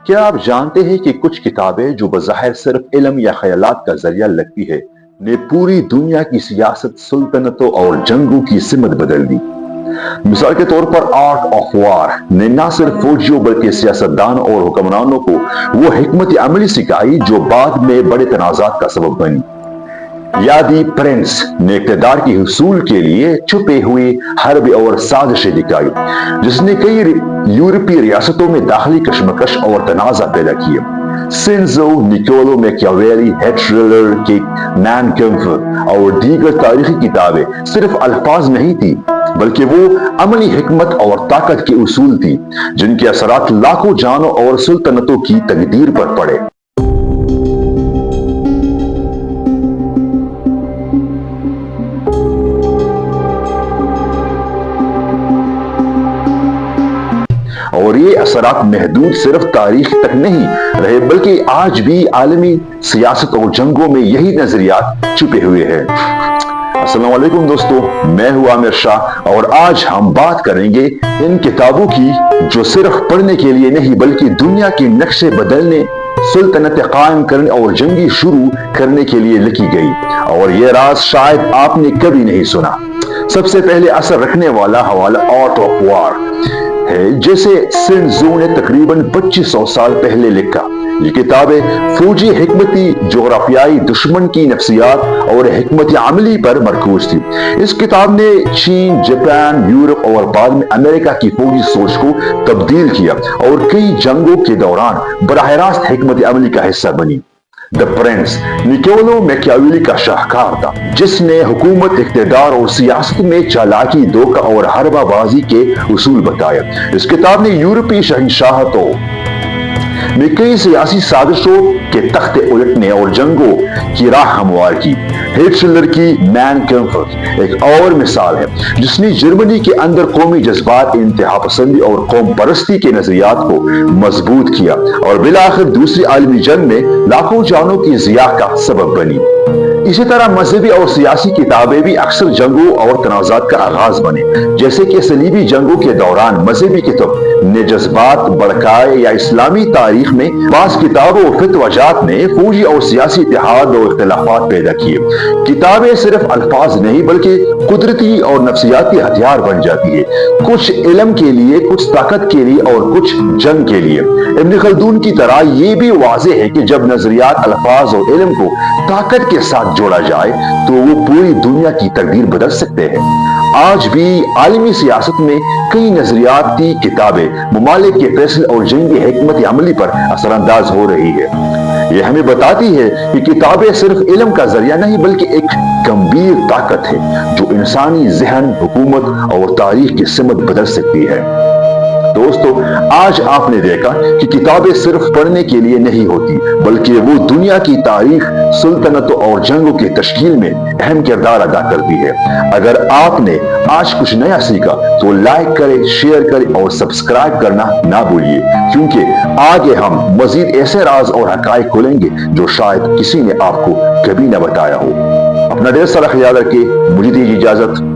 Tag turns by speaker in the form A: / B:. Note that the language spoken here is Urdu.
A: کیا آپ جانتے ہیں کہ کچھ کتابیں جو بظاہر صرف علم یا خیالات کا ذریعہ لگتی ہے نے پوری دنیا کی سیاست، سلطنتوں اور جنگوں کی سمت بدل دی؟ مثال کے طور پر آرٹ آف وار نے نہ صرف فوجیوں بلکہ سیاستدانوں اور حکمرانوں کو وہ حکمت عملی سکھائی جو بعد میں بڑے تنازعات کا سبب بنی۔ یا دی پرنس نے اقتدار کے حصول کے لیے چھپے ہوئے حرب اور سازشیں دکھائی جس نے کئی یورپی ریاستوں میں داخلی کشمکش اور تنازع پیدا کیے۔ سینزو، نکولو میکیاویلی، ہٹلر کے مین کیمپ اور دیگر تاریخی کتابیں صرف الفاظ نہیں تھی بلکہ وہ عملی حکمت اور طاقت کے اصول تھی جن کے اثرات لاکھوں جانوں اور سلطنتوں کی تقدیر پر پڑے۔ اور یہ اثرات محدود صرف تاریخ تک نہیں رہے بلکہ آج بھی عالمی سیاست اور جنگوں میں یہی نظریات چھپے ہوئے ہیں۔ السلام علیکم دوستو، میں ہوں عامر شاہ اور آج ہم بات کریں گے ان کتابوں کی جو صرف پڑھنے کے لیے نہیں بلکہ دنیا کے نقشے بدلنے، سلطنت قائم کرنے اور جنگی شروع کرنے کے لیے لکھی گئی، اور یہ راز شاید آپ نے کبھی نہیں سنا۔ سب سے پہلے اثر رکھنے والا حوالہ آرٹ آف وار ہے جیسے سینزو نے تقریباً 2500 سال پہلے لکھا۔ یہ کتابیں فوجی حکمتی، جغرافیائی دشمن کی نفسیات اور حکمت عملی پر مرکوز تھی۔ اس کتاب نے چین، جاپان، یورپ اور بعد میں امریکہ کی فوجی سوچ کو تبدیل کیا اور کئی جنگوں کے دوران براہ راست حکمت عملی کا حصہ بنی۔ دی پرنس نکولو میکیاویلی کا شاہکار تھا جس نے حکومت، اقتدار اور سیاست میں چالاکی، دھوکہ اور حربہ بازی کے اصول بتایا۔ اس کتاب نے یورپی شہنشاہتوں میں کئی سیاسی سازشوں کے تختے الٹنے اور جنگوں کی راہ ہموار کی۔ ہٹلر کی مین کیمپ ایک اور مثال ہے جس نے جرمنی کے اندر قومی جذبات، انتہا پسندی اور قوم پرستی کے نظریات کو مضبوط کیا اور بالآخر دوسری عالمی جنگ میں لاکھوں جانوں کی ضیاع کا سبب بنی۔ اسی طرح مذہبی اور سیاسی کتابیں بھی اکثر جنگوں اور تنازعات کا آغاز بنے، جیسے کہ صلیبی جنگوں کے دوران مذہبی کتب نے جذبات بڑھائے، یا اسلامی تاریخ میں بعض کتابوں اور فتویات نے فوجی اور سیاسی اتحاد اور اختلافات پیدا کیے۔ کتابیں صرف الفاظ نہیں بلکہ قدرتی اور نفسیاتی ہتھیار بن جاتی ہے، کچھ علم کے لیے، کچھ طاقت کے لیے اور کچھ جنگ کے لیے۔ ابن خلدون کی طرح یہ بھی واضح ہے کہ جب نظریات، الفاظ اور علم کو طاقت کے ساتھ جوڑا جائے تو وہ پوری دنیا کی تقدیر بدل سکتے ہیں۔ آج بھی عالمی سیاست میں کئی نظریاتی کتابیں ممالک کے فیصلے اور جنگی حکمت عملی پر اثر انداز ہو رہی ہے۔ یہ ہمیں بتاتی ہے کہ کتابیں صرف علم کا ذریعہ نہیں بلکہ ایک گمبھیر طاقت ہے جو انسانی ذہن، حکومت اور تاریخ کی سمت بدل سکتی ہے۔ دوستو، آج آپ نے دیکھا کہ کتابیں صرف پڑھنے کے لیے نہیں ہوتی بلکہ وہ دنیا کی تاریخ، سلطنتوں اور جنگوں کی تشکیل میں اہم کردار ادا کرتی ہے۔ اگر آپ نے آج کچھ نیا سیکھا تو لائک کریں، شیئر کریں اور سبسکرائب کرنا نہ بھولیے، کیونکہ آگے ہم مزید ایسے راز اور حقائق کھولیں گے جو شاید کسی نے آپ کو کبھی نہ بتایا ہو۔ اپنا ڈھیر سارا خیال رکھیں، مجھے دیجیے اجازت۔